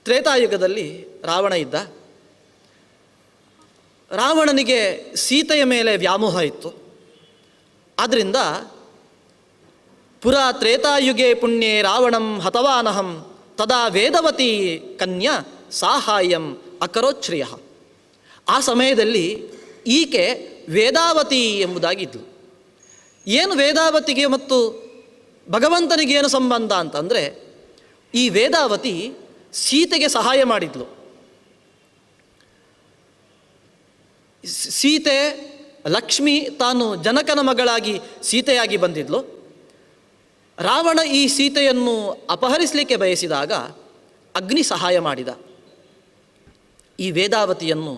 ತ್ರೇತಾಯುಗದಲ್ಲಿ ರಾವಣ ಇದ್ದ. ರಾವಣನಿಗೆ ಸೀತೆಯ ಮೇಲೆ ವ್ಯಾಮೋಹ ಇತ್ತು. ಆದ್ದರಿಂದ ಪುರಾ ತ್ರೇತಾಯುಗೆ ಪುಣ್ಯೆ ರಾವಣಂ ಹತವಾನಹಂ ತದಾ ವೇದವತಿ ಕನ್ಯಾ ಸಾಹಾಯಂ ಅಕರೋಚ್ಛ್ರಿಯ. ಆ ಸಮಯದಲ್ಲಿ ಈಕೆ ವೇದಾವತಿ ಎಂಬುದಾಗಿದ್ಲು. ಏನು ವೇದಾವತಿಗೆ ಮತ್ತು ಭಗವಂತನಿಗೆ ಏನು ಸಂಬಂಧ ಅಂತಂದರೆ, ಈ ವೇದಾವತಿ ಸೀತೆಗೆ ಸಹಾಯ ಮಾಡಿದ್ಲು. ಸೀತೆ ಲಕ್ಷ್ಮಿ ತಾನು ಜನಕನ ಮಗಳಾಗಿ ಸೀತೆಯಾಗಿ ಬಂದಿದ್ಲು. ರಾವಣ ಈ ಸೀತೆಯನ್ನು ಅಪಹರಿಸಲಿಕ್ಕೆ ಬಯಸಿದಾಗ ಅಗ್ನಿ ಸಹಾಯ ಮಾಡಿದ. ಈ ವೇದಾವತಿಯನ್ನು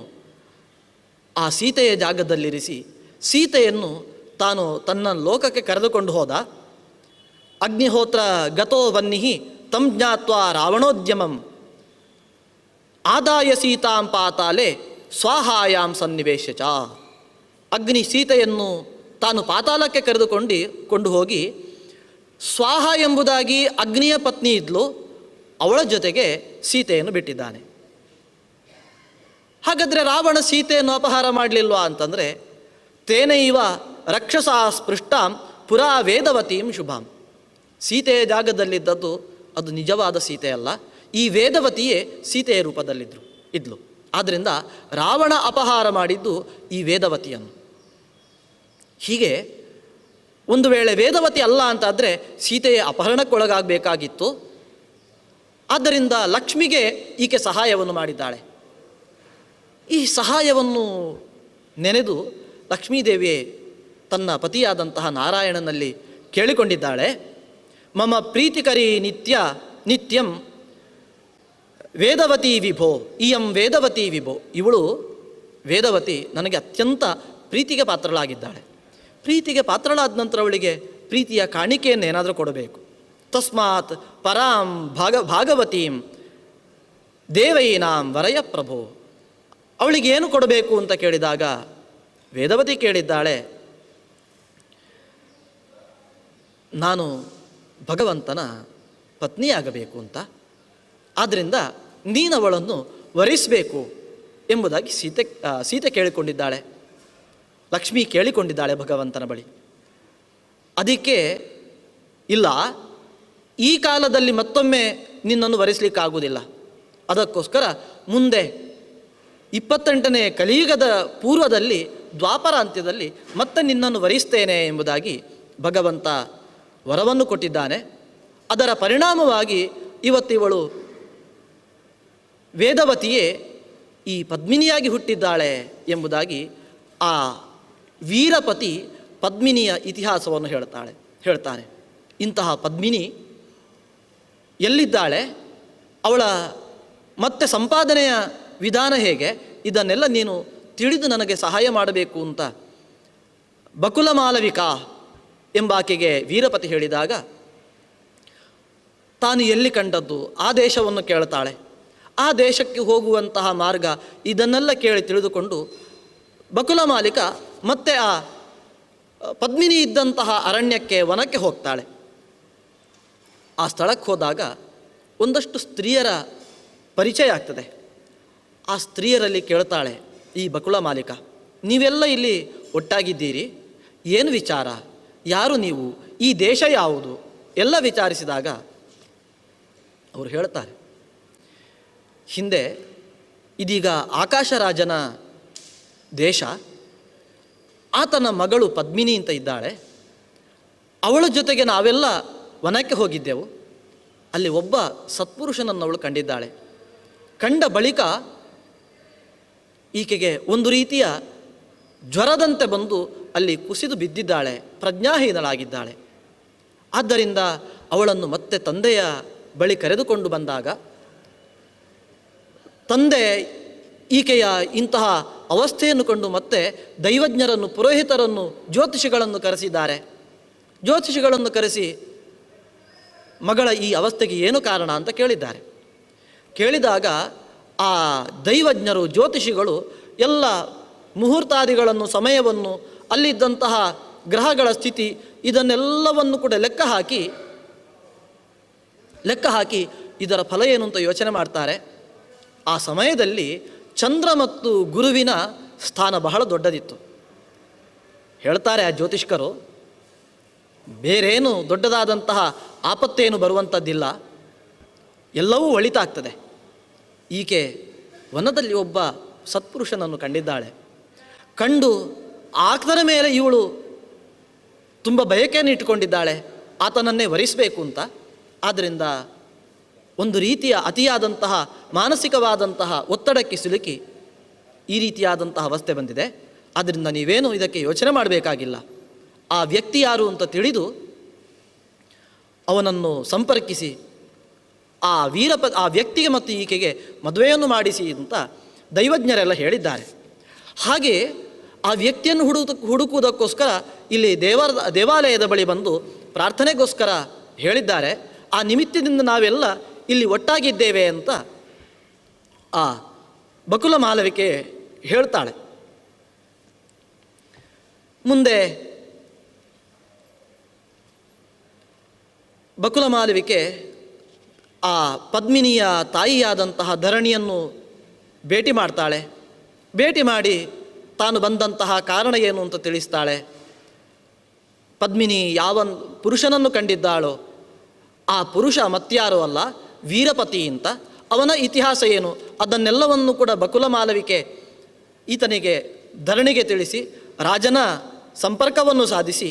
ಆ ಸೀತೆಯ ಜಾಗದಲ್ಲಿರಿಸಿ ಸೀತೆಯನ್ನು ತಾನು ತನ್ನ ಲೋಕಕ್ಕೆ ಕರೆದುಕೊಂಡು ಹೋದ. ಅಗ್ನಿಹೋತ್ರ ಗತೋ ವನ್ನಿಹಿ ತಂ ಜ್ಞಾತ್ವಾ ರಾವಣೋದ್ಯಮಂ ಆದಾಯ ಸೀತಾಂ ಪಾತಾಲೆ ಸ್ವಾಹಾಯಾಂ ಸನ್ನಿವೇಶ ಚ. ಅಗ್ನಿ ಸೀತೆಯನ್ನು ತಾನು ಪಾತಾಳಕ್ಕೆ ಕೊಂಡು ಹೋಗಿ ಸ್ವಾಹ ಎಂಬುದಾಗಿ ಅಗ್ನಿಯ ಪತ್ನಿ ಇದ್ಲು, ಅವಳ ಜೊತೆಗೆ ಸೀತೆಯನ್ನು ಬಿಟ್ಟಿದ್ದಾನೆ. ಹಾಗಾದರೆ ರಾವಣ ಸೀತೆಯನ್ನು ಅಪಹಾರ ಮಾಡಲಿಲ್ವಾ ಅಂತಂದರೆ, ತೇನೈವ ರಕ್ಷಸ ಸ್ಪೃಷ್ಟಾಂ ಪುರಾ ವೇದವತೀಂ ಶುಭಾಂ. ಸೀತೆಯ ಜಾಗದಲ್ಲಿದ್ದದ್ದು ಅದು ನಿಜವಾದ ಸೀತೆ ಅಲ್ಲ, ಈ ವೇದವತಿಯೇ ಸೀತೆಯ ಇದ್ಲು. ಆದ್ದರಿಂದ ರಾವಣ ಅಪಹಾರ ಮಾಡಿದ್ದು ಈ ವೇದವತಿಯನ್ನು. ಹೀಗೆ ಒಂದು ವೇಳೆ ವೇದವತಿ ಅಲ್ಲ ಅಂತಾದರೆ ಸೀತೆಯ ಅಪಹರಣಕ್ಕೊಳಗಾಗಬೇಕಾಗಿತ್ತು. ಆದ್ದರಿಂದ ಲಕ್ಷ್ಮಿಗೆ ಈಕೆ ಸಹಾಯವನ್ನು ಮಾಡಿದ್ದಾಳೆ. ಈ ಸಹಾಯವನ್ನು ನೆನೆದು ಲಕ್ಷ್ಮೀದೇವಿಯೇ ತನ್ನ ಪತಿಯಾದಂತಹ ನಾರಾಯಣನಲ್ಲಿ ಕೇಳಿಕೊಂಡಿದ್ದಾಳೆ. ಮಮ ಪ್ರೀತಿಕರಿ ನಿತ್ಯಂ ವೇದವತಿ ವಿಭೋ ಇಯಂ ವೇದವತಿ ವಿಭೋ. ಇವಳು ವೇದವತಿ ನನಗೆ ಅತ್ಯಂತ ಪ್ರೀತಿಗೆ ಪಾತ್ರಳಾಗಿದ್ದಾಳೆ. ಪ್ರೀತಿಗೆ ಪಾತ್ರಳಾದ ನಂತರ ಅವಳಿಗೆ ಪ್ರೀತಿಯ ಕಾಣಿಕೆಯನ್ನು ಏನಾದರೂ ಕೊಡಬೇಕು. ತಸ್ಮಾತ್ ಪರಾಂ ಭಾಗವತೀಂ ದೇವೈನಾಂ ವರಯ ಪ್ರಭೋ. ಅವಳಿಗೆ ಏನು ಕೊಡಬೇಕು ಅಂತ ಕೇಳಿದಾಗ ವೇದವತಿ ಕೇಳಿದ್ದಾಳೆ, ನಾನು ಭಗವಂತನ ಪತ್ನಿಯಾಗಬೇಕು ಅಂತ, ಆದ್ದರಿಂದ ನೀನವಳನ್ನು ವರಿಸಬೇಕು ಎಂಬುದಾಗಿ ಸೀತೆ ಕೇಳಿಕೊಂಡಿದ್ದಾಳೆ. ಲಕ್ಷ್ಮಿ ಕೇಳಿಕೊಂಡಿದ್ದಾಳೆ ಭಗವಂತನ ಬಳಿ. ಅದಕ್ಕೆ ಇಲ್ಲ, ಈ ಕಾಲದಲ್ಲಿ ಮತ್ತೊಮ್ಮೆ ನಿನ್ನನ್ನು ವರಿಸಲಿಕ್ಕಾಗುವುದಿಲ್ಲ, ಅದಕ್ಕೋಸ್ಕರ ಮುಂದೆ 28ನೇ ಕಲಿಯುಗದ ಪೂರ್ವದಲ್ಲಿ ದ್ವಾಪರ ಅಂತ್ಯದಲ್ಲಿ ಮತ್ತೆ ನಿನ್ನನ್ನು ವರಿಸ್ತೇನೆ ಎಂಬುದಾಗಿ ಭಗವಂತ ವರವನ್ನು ಕೊಟ್ಟಿದ್ದಾನೆ. ಅದರ ಪರಿಣಾಮವಾಗಿ ಇವತ್ತಿವಳು ವೇದವತಿಯೇ ಈ ಪದ್ಮಿನಿಯಾಗಿ ಹುಟ್ಟಿದ್ದಾಳೆ ಎಂಬುದಾಗಿ ಆ ವೀರಪತಿ ಪದ್ಮಿನಿಯ ಇತಿಹಾಸವನ್ನು ಹೇಳ್ತಾನೆ. ಇಂತಹ ಪದ್ಮಿನಿ ಎಲ್ಲಿದ್ದಾಳೆ, ಅವಳ ಮತ್ತೆ ಸಂಪಾದನೆಯ ವಿಧಾನ ಹೇಗೆ, ಇದನ್ನೆಲ್ಲ ನೀನು ತಿಳಿದು ನನಗೆ ಸಹಾಯ ಮಾಡಬೇಕು ಅಂತ ಬಕುಲ ಮಾಲವಿಕಾ ಎಂಬಾಕೆಗೆ ವೀರಪತಿ ಹೇಳಿದಾಗ ತಾನು ಎಲ್ಲಿ ಕಂಡದ್ದು ಆ ದೇಶವನ್ನು ಕೇಳ್ತಾಳೆ. ಆ ದೇಶಕ್ಕೆ ಹೋಗುವಂತಹ ಮಾರ್ಗ ಇದನ್ನೆಲ್ಲ ಕೇಳಿ ತಿಳಿದುಕೊಂಡು ಬಕುಲ ಮಾಲಿಕ ಮತ್ತೆ ಆ ಪದ್ಮಿನಿ ಇದ್ದಂತಹ ಅರಣ್ಯಕ್ಕೆ ವನಕ್ಕೆ ಹೋಗ್ತಾಳೆ. ಆ ಸ್ಥಳಕ್ಕೆ ಹೋದಾಗ ಒಂದಷ್ಟು ಸ್ತ್ರೀಯರ ಪರಿಚಯ ಆಗ್ತದೆ. ಆ ಸ್ತ್ರೀಯರಲ್ಲಿ ಕೇಳ್ತಾಳೆ ಈ ಬಕುಳ ಮಾಲಿಕ, ನೀವೆಲ್ಲ ಇಲ್ಲಿ ಒಟ್ಟಾಗಿದ್ದೀರಿ, ಏನು ವಿಚಾರ, ಯಾರು ನೀವು, ಈ ದೇಶ ಯಾವುದು ಎಲ್ಲ ವಿಚಾರಿಸಿದಾಗ ಅವರು ಹೇಳ್ತಾರೆ, ಹಿಂದೆ ಇದೀಗ ಆಕಾಶರಾಜನ ದೇಶ, ಆತನ ಮಗಳು ಪದ್ಮಿನಿ ಅಂತ ಇದ್ದಾಳೆ, ಅವಳ ಜೊತೆಗೆ ನಾವೆಲ್ಲ ವನಕ್ಕೆ ಹೋಗಿದ್ದೆವು. ಅಲ್ಲಿ ಒಬ್ಬ ಸತ್ಪುರುಷನನ್ನು ಅವಳು ಕಂಡಿದ್ದಾಳೆ. ಕಂಡ ಬಳಿಕ ಈಕೆಗೆ ಒಂದು ರೀತಿಯ ಜ್ವರದಂತೆ ಬಂದು ಅಲ್ಲಿ ಕುಸಿದು ಬಿದ್ದಿದ್ದಾಳೆ, ಪ್ರಜ್ಞಾಹೀನಳಾಗಿದ್ದಾಳೆ. ಆದ್ದರಿಂದ ಅವಳನ್ನು ಮತ್ತೆ ತಂದೆಯ ಬಳಿ ಕರೆದುಕೊಂಡು ಬಂದಾಗ ತಂದೆ ಈಕೆಯ ಇಂತಹ ಅವಸ್ಥೆಯನ್ನು ಕಂಡು ಮತ್ತೆ ದೈವಜ್ಞರನ್ನು, ಪುರೋಹಿತರನ್ನು, ಜ್ಯೋತಿಷಿಗಳನ್ನು ಕರೆಸಿದ್ದಾರೆ. ಜ್ಯೋತಿಷಿಗಳನ್ನು ಕರೆಸಿ ಮಗಳ ಈ ಅವಸ್ಥೆಗೆ ಏನು ಕಾರಣ ಅಂತ ಕೇಳಿದ್ದಾರೆ. ಕೇಳಿದಾಗ ಆ ದೈವಜ್ಞರು, ಜ್ಯೋತಿಷಿಗಳು ಎಲ್ಲ ಮುಹೂರ್ತಾದಿಗಳನ್ನು, ಸಮಯವನ್ನು, ಅಲ್ಲಿದ್ದಂತಹ ಗ್ರಹಗಳ ಸ್ಥಿತಿ ಇದನ್ನೆಲ್ಲವನ್ನು ಕೂಡ ಲೆಕ್ಕ ಹಾಕಿ ಇದರ ಫಲ ಏನು ಅಂತ ಯೋಚನೆ ಮಾಡ್ತಾರೆ. ಆ ಸಮಯದಲ್ಲಿ ಚಂದ್ರ ಮತ್ತು ಗುರುವಿನ ಸ್ಥಾನ ಬಹಳ ದೊಡ್ಡದಿತ್ತು. ಹೇಳ್ತಾರೆ ಆ ಜ್ಯೋತಿಷ್ಕರು, ಬೇರೇನು ದೊಡ್ಡದಾದಂತಹ ಆಪತ್ತೇನು ಬರುವಂಥದ್ದಿಲ್ಲ, ಎಲ್ಲವೂ ಒಳಿತಾಗ್ತದೆ. ಈಕೆ ವನದಲ್ಲಿ ಒಬ್ಬ ಸತ್ಪುರುಷನನ್ನು ಕಂಡಿದ್ದಾಳೆ. ಕಂಡು ಆತನ ಮೇಲೆ ಇವಳು ತುಂಬ ಬಯಕೆಯನ್ನು ಇಟ್ಟುಕೊಂಡಿದ್ದಾಳೆ, ಆತನನ್ನೇ ವರಿಸಬೇಕು ಅಂತ. ಆದ್ದರಿಂದ ಒಂದು ರೀತಿಯ ಅತಿಯಾದಂತಹ ಮಾನಸಿಕವಾದಂತಹ ಒತ್ತಡಕ್ಕೆ ಸಿಲುಕಿ ಈ ರೀತಿಯಾದಂತಹ ಅವಸ್ಥೆ ಬಂದಿದೆ. ಆದ್ದರಿಂದ ನೀವೇನು ಇದಕ್ಕೆ ಯೋಚನೆ ಮಾಡಬೇಕಾಗಿಲ್ಲ. ಆ ವ್ಯಕ್ತಿ ಯಾರು ಅಂತ ತಿಳಿದು ಅವನನ್ನು ಸಂಪರ್ಕಿಸಿ ಆ ವ್ಯಕ್ತಿಗೆ ಮತ್ತು ಈಕೆಗೆ ಮದುವೆಯನ್ನು ಮಾಡಿಸಿ ಅಂತ ದೈವಜ್ಞರೆಲ್ಲ ಹೇಳಿದ್ದಾರೆ. ಹಾಗೆ ಆ ವ್ಯಕ್ತಿಯನ್ನು ಹುಡುಕುವುದಕ್ಕೋಸ್ಕರ ಇಲ್ಲಿ ದೇವಾಲಯದ ಬಳಿ ಬಂದು ಪ್ರಾರ್ಥನೆಗೋಸ್ಕರ ಹೇಳಿದ್ದಾರೆ. ಆ ನಿಮಿತ್ತದಿಂದ ನಾವೆಲ್ಲ ಇಲ್ಲಿ ಒಟ್ಟಾಗಿದ್ದೇವೆ ಅಂತ ಆ ಬಕುಲ ಮಾಲವಿಕೆ ಹೇಳ್ತಾಳೆ. ಮುಂದೆ ಬಕುಲ ಮಾಲವಿಕೆ ಆ ಪದ್ಮಿನಿಯ ತಾಯಿಯಾದಂತಹ ಧರಣಿಯನ್ನು ಭೇಟಿ ಮಾಡ್ತಾಳೆ. ಭೇಟಿ ಮಾಡಿ ತಾನು ಬಂದಂತಹ ಕಾರಣ ಏನು ಅಂತ ತಿಳಿಸ್ತಾಳೆ. ಪದ್ಮಿನಿ ಯಾವ ಪುರುಷನನ್ನು ಕಂಡಿದ್ದಾಳೋ ಆ ಪುರುಷ ಮತ್ಯಾರೋ ಅಲ್ಲ, ವೀರಪತಿ ಅಂತ. ಅವನ ಇತಿಹಾಸ ಏನು ಅದನ್ನೆಲ್ಲವನ್ನು ಕೂಡ ಬಕುಲ ಮಾಲವಿಕೆ ಈತನಿಗೆ ಧರಣಿಗೆ ತಿಳಿಸಿ ರಾಜನ ಸಂಪರ್ಕವನ್ನು ಸಾಧಿಸಿ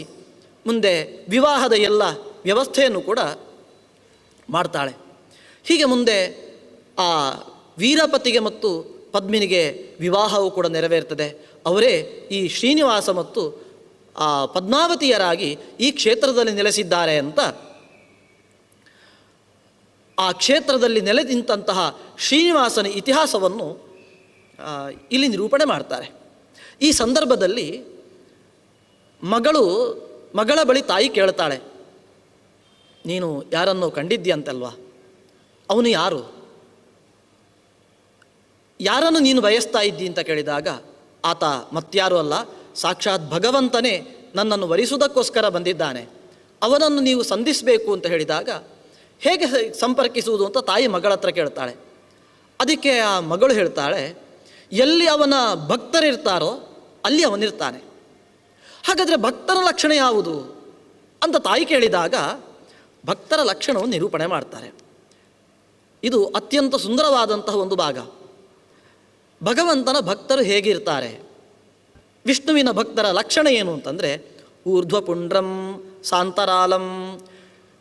ಮುಂದೆ ವಿವಾಹದ ಎಲ್ಲ ವ್ಯವಸ್ಥೆಯನ್ನು ಕೂಡ ಮಾಡ್ತಾಳೆ. ಹೀಗೆ ಮುಂದೆ ಆ ವೀರಪತಿಗೆ ಮತ್ತು ಪದ್ಮಿನಿಗೆ ವಿವಾಹವೂ ಕೂಡ ನೆರವೇರ್ತದೆ. ಅವರೇ ಈ ಶ್ರೀನಿವಾಸ ಮತ್ತು ಆ ಪದ್ಮಾವತಿಯರಾಗಿ ಈ ಕ್ಷೇತ್ರದಲ್ಲಿ ನೆಲೆಸಿದ್ದಾರೆ ಅಂತ ಆ ಕ್ಷೇತ್ರದಲ್ಲಿ ನೆಲೆ ನಿಂತಹ ಶ್ರೀನಿವಾಸನ ಇತಿಹಾಸವನ್ನು ಇಲ್ಲಿ ನಿರೂಪಣೆ ಮಾಡ್ತಾರೆ. ಈ ಸಂದರ್ಭದಲ್ಲಿ ಮಗಳ ಬಳಿ ತಾಯಿ ಕೇಳ್ತಾಳೆ, ನೀನು ಯಾರನ್ನು ಕಂಡಿದ್ದೀಯಂತಲ್ವಾ, ಅವನು ಯಾರು, ಯಾರನ್ನು ನೀನು ಬಯಸ್ತಾ ಇದ್ದಿ ಅಂತ ಕೇಳಿದಾಗ ಆತ ಮತ್ಯಾರೂ ಅಲ್ಲ, ಸಾಕ್ಷಾತ್ ಭಗವಂತನೇ ನನ್ನನ್ನು ವರಿಸುವುದಕ್ಕೋಸ್ಕರ ಬಂದಿದ್ದಾನೆ, ಅವನನ್ನು ನೀವು ಸಂಧಿಸಬೇಕು ಅಂತ ಹೇಳಿದಾಗ ಹೇಗೆ ಸಂಪರ್ಕಿಸುವುದು ಅಂತ ತಾಯಿ ಮಗಳ ಹತ್ರ ಕೇಳ್ತಾಳೆ. ಅದಕ್ಕೆ ಆ ಮಗಳು ಹೇಳ್ತಾಳೆ, ಎಲ್ಲಿ ಅವನ ಭಕ್ತರಿರ್ತಾರೋ ಅಲ್ಲಿ ಅವನಿರ್ತಾನೆ. ಹಾಗಾದರೆ ಭಕ್ತರ ಲಕ್ಷಣ ಯಾವುದು ಅಂತ ತಾಯಿ ಕೇಳಿದಾಗ ಭಕ್ತರ ಲಕ್ಷಣವನ್ನು ನಿರೂಪಣೆ ಮಾಡ್ತಾರೆ. ಇದು ಅತ್ಯಂತ ಸುಂದರವಾದಂತಹ ಒಂದು ಭಾಗ. ಭಗವಂತನ ಭಕ್ತರು ಹೇಗಿರ್ತಾರೆ, ವಿಷ್ಣುವಿನ ಭಕ್ತರ ಲಕ್ಷಣ ಏನು ಅಂತಂದರೆ ಊರ್ಧ್ವಪುಂಡ್ರಂ ಸಾಂತರಾಲಂ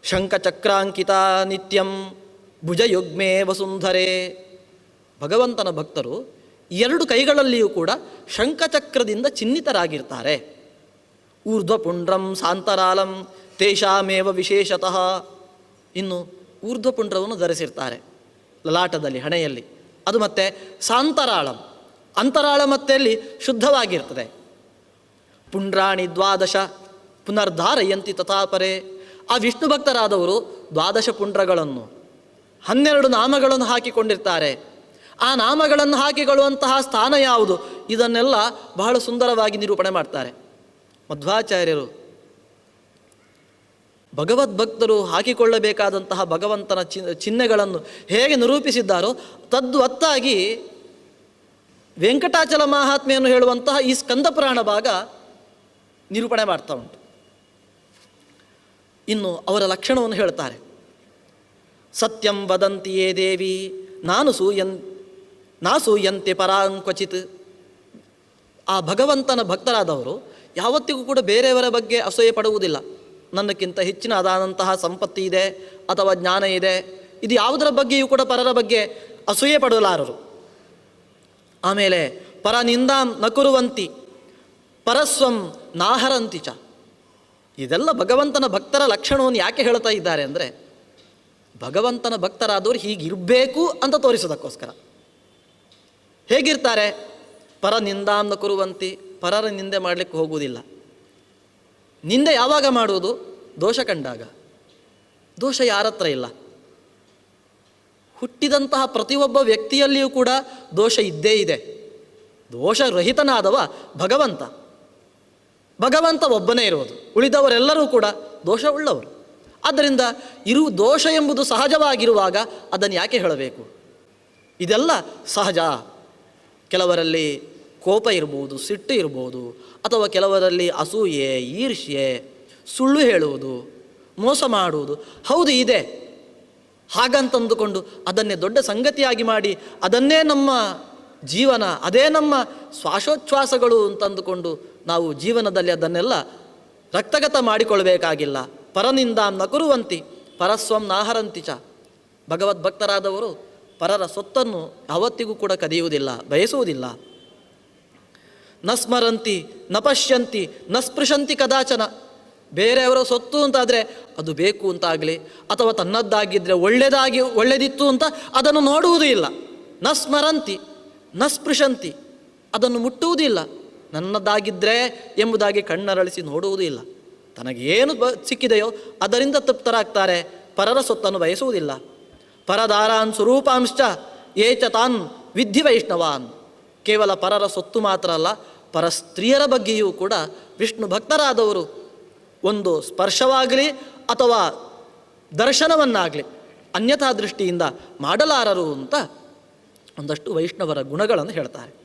ಶಂಖಚಕ್ರಾಂಕಿತ ನಿತ್ಯಂ ಭುಜಯುಗ್ಮೇ ವಸುಂಧರೆ. ಭಗವಂತನ ಭಕ್ತರು ಎರಡು ಕೈಗಳಲ್ಲಿಯೂ ಕೂಡ ಶಂಖಚಕ್ರದಿಂದ ಚಿಹ್ನಿತರಾಗಿರ್ತಾರೆ. ಊರ್ಧ್ವಪುಂಡ್ರಂ ಸಾಂತರಾಲಂ ತೇಷಾಮೇವ ವಿಶೇಷತಃ. ಇನ್ನು ಊರ್ಧ್ವಪುಂಡ್ರವನ್ನು ಧರಿಸಿರ್ತಾರೆ ಲಲಾಟದಲ್ಲಿ, ಹಣೆಯಲ್ಲಿ. ಅದು ಮತ್ತೆ ಸಾಂತರಾಳಂ, ಅಂತರಾಳ ಮತ್ತೆಯಲ್ಲಿ ಶುದ್ಧವಾಗಿರ್ತದೆ. ಪುಂಡ್ರಾಣಿ ದ್ವಾದಶ ಪುನರ್ಧಾರಯಂತಿ ತಥಾಪರೆ. ಆ ವಿಷ್ಣು ಭಕ್ತರಾದವರು ದ್ವಾದಶ ಪುಂಡ್ರಗಳನ್ನು 12 ನಾಮಗಳನ್ನು ಹಾಕಿಕೊಂಡಿರ್ತಾರೆ. ಆ ನಾಮಗಳನ್ನು ಹಾಕಿಕೊಳ್ಳುವಂತಹ ಸ್ಥಾನ ಯಾವುದು, ಇದನ್ನೆಲ್ಲ ಬಹಳ ಸುಂದರವಾಗಿ ನಿರೂಪಣೆ ಮಾಡ್ತಾರೆ ಮಧ್ವಾಚಾರ್ಯರು. ಭಗವದ್ಭಕ್ತರು ಹಾಕಿಕೊಳ್ಳಬೇಕಾದಂತಹ ಭಗವಂತನ ಚಿಹ್ನೆಗಳನ್ನು ಹೇಗೆ ನಿರೂಪಿಸಿದ್ದಾರೋ ತದ್ವತ್ತಾಗಿ ವೆಂಕಟಾಚಲ ಮಹಾತ್ಮೆಯನ್ನು ಹೇಳುವಂತಹ ಈ ಸ್ಕಂದ ಪುರಾಣ ಭಾಗ ನಿರೂಪಣೆ ಮಾಡ್ತಾ ಉಂಟು. ಇನ್ನು ಅವರ ಲಕ್ಷಣವನ್ನು ಹೇಳ್ತಾರೆ. ಸತ್ಯಂ ವದಂತಿಯೇ ದೇವಿ ನಾಸೂಯಂತೆ ಪರಾಂಕ್ವಚಿತ್. ಆ ಭಗವಂತನ ಭಕ್ತರಾದವರು ಯಾವತ್ತಿಗೂ ಕೂಡ ಬೇರೆಯವರ ಬಗ್ಗೆ ಅಸೂಯೆ ಪಡುವುದಿಲ್ಲ. ನನ್ನಕ್ಕಿಂತ ಹೆಚ್ಚಿನದಾದಂತಹ ಸಂಪತ್ತಿ ಇದೆ ಅಥವಾ ಜ್ಞಾನ ಇದೆ, ಇದು ಯಾವುದರ ಬಗ್ಗೆಯೂ ಕೂಡ ಪರರ ಬಗ್ಗೆ ಅಸೂಯೆ ಪಡಲಾರರು. ಆಮೇಲೆ ಪರನಿಂದಾಂ ನ ಕುರುವಂತಿ ಪರಸ್ವಂ ನಾಹರಂತಿ ಚ. ಇದೆಲ್ಲ ಭಗವಂತನ ಭಕ್ತರ ಲಕ್ಷಣವನ್ನು ಯಾಕೆ ಹೇಳ್ತಾ ಇದ್ದಾರೆ ಅಂದರೆ ಭಗವಂತನ ಭಕ್ತರಾದವರು ಹೀಗಿರಬೇಕು ಅಂತ ತೋರಿಸೋದಕ್ಕೋಸ್ಕರ. ಹೇಗಿರ್ತಾರೆ, ಪರನಿಂದಾಂ ನ ಕುರುವಂತಿ, ಪರರ ನಿಂದೆ ಮಾಡಲಿಕ್ಕೆ ಹೋಗುವುದಿಲ್ಲ. ನಿಂದೆ ಯಾವಾಗ ಮಾಡುವುದು, ದೋಷ ಕಂಡಾಗ. ದೋಷ ಯಾರತ್ರ ಇಲ್ಲ. ಹುಟ್ಟಿದಂತಹ ಪ್ರತಿಯೊಬ್ಬ ವ್ಯಕ್ತಿಯಲ್ಲಿಯೂ ಕೂಡ ದೋಷ ಇದ್ದೇ ಇದೆ. ದೋಷರಹಿತನಾದವ ಭಗವಂತ. ಭಗವಂತ ಒಬ್ಬನೇ ಇರುವುದು, ಉಳಿದವರೆಲ್ಲರೂ ಕೂಡ ದೋಷ ಉಳ್ಳವರು. ಆದ್ದರಿಂದ ದೋಷ ಎಂಬುದು ಸಹಜವಾಗಿರುವಾಗ ಅದನ್ನು ಯಾಕೆ ಹೇಳಬೇಕು. ಇದೆಲ್ಲ ಸಹಜ. ಕೆಲವರಲ್ಲಿ ಕೋಪ ಇರ್ಬೋದು, ಸಿಟ್ಟು ಇರ್ಬೋದು, ಅಥವಾ ಕೆಲವರಲ್ಲಿ ಅಸೂಯೆ, ಈರ್ಷ್ಯೆ, ಸುಳ್ಳು ಹೇಳುವುದು, ಮೋಸ ಮಾಡುವುದು, ಹೌದು ಇದೆ. ಹಾಗಂತಂದುಕೊಂಡು ಅದನ್ನೇ ದೊಡ್ಡ ಸಂಗತಿಯಾಗಿ ಮಾಡಿ ಅದನ್ನೇ ನಮ್ಮ ಜೀವನ, ಅದೇ ನಮ್ಮ ಶ್ವಾಸೋಚ್ಛ್ವಾಸಗಳು ಅಂತಂದುಕೊಂಡು ನಾವು ಜೀವನದಲ್ಲಿ ಅದನ್ನೆಲ್ಲ ರಕ್ತಗತ ಮಾಡಿಕೊಳ್ಬೇಕಾಗಿಲ್ಲ. ಪರನಿಂದಾಂ ನ ಕುರುವಂತಿ ಪರಸ್ವಂ ನಾಹರಂತಿ ಚ. ಭಗವದ್ಭಕ್ತರಾದವರು ಪರರ ಸೊತ್ತನ್ನು ಯಾವತ್ತಿಗೂ ಕೂಡ ಕದಿಯುವುದಿಲ್ಲ, ಬಯಸುವುದಿಲ್ಲ. ನ ಸ್ಮರಂತಿ ನ ಪಶ್ಯಂತಿ ನ ಸ್ಪೃಶಂತಿ ಕದಾಚನ. ಬೇರೆಯವರ ಸೊತ್ತು ಅಂತಾದರೆ ಅದು ಬೇಕು ಅಂತಾಗಲಿ ಅಥವಾ ತನ್ನದ್ದಾಗಿದ್ದರೆ ಒಳ್ಳೆದಿತ್ತು ಅಂತ ಅದನ್ನು ನೋಡುವುದೂ ಇಲ್ಲ. ನ ಸ್ಮರಂತಿ ನ ಸ್ಪೃಶಂತಿ, ಅದನ್ನು ಮುಟ್ಟುವುದಿಲ್ಲ. ನನ್ನದಾಗಿದ್ದರೆ ಎಂಬುದಾಗಿ ಕಣ್ಣರಳಿಸಿ ನೋಡುವುದೂ ಇಲ್ಲ. ತನಗೇನು ಸಿಕ್ಕಿದೆಯೋ ಅದರಿಂದ ತೃಪ್ತರಾಗ್ತಾರೆ, ಪರರ ಸೊತ್ತನ್ನು ಬಯಸುವುದಿಲ್ಲ. ಪರದಾರಾನ್ ಸ್ವರೂಪಾಂಶ್ಚ ಏಚ ತಾನ್ ವಿದ್ಧಿ ವೈಷ್ಣವಾನ್. ಕೇವಲ ಪರರ ಸೊತ್ತು ಮಾತ್ರ ಅಲ್ಲ, ಪರ ಸ್ತ್ರೀಯರ ಬಗ್ಗೆಯೂ ಕೂಡ ವಿಷ್ಣು ಭಕ್ತರಾದವರು ಒಂದು ಸ್ಪರ್ಶವಾಗಲಿ ಅಥವಾ ದರ್ಶನವನ್ನಾಗಲಿ ಅನ್ಯಥಾ ದೃಷ್ಟಿಯಿಂದ ಮಾಡಲಾರರು ಅಂತ ಒಂದಷ್ಟು ವೈಷ್ಣವರ ಗುಣಗಳನ್ನು ಹೇಳ್ತಾರೆ.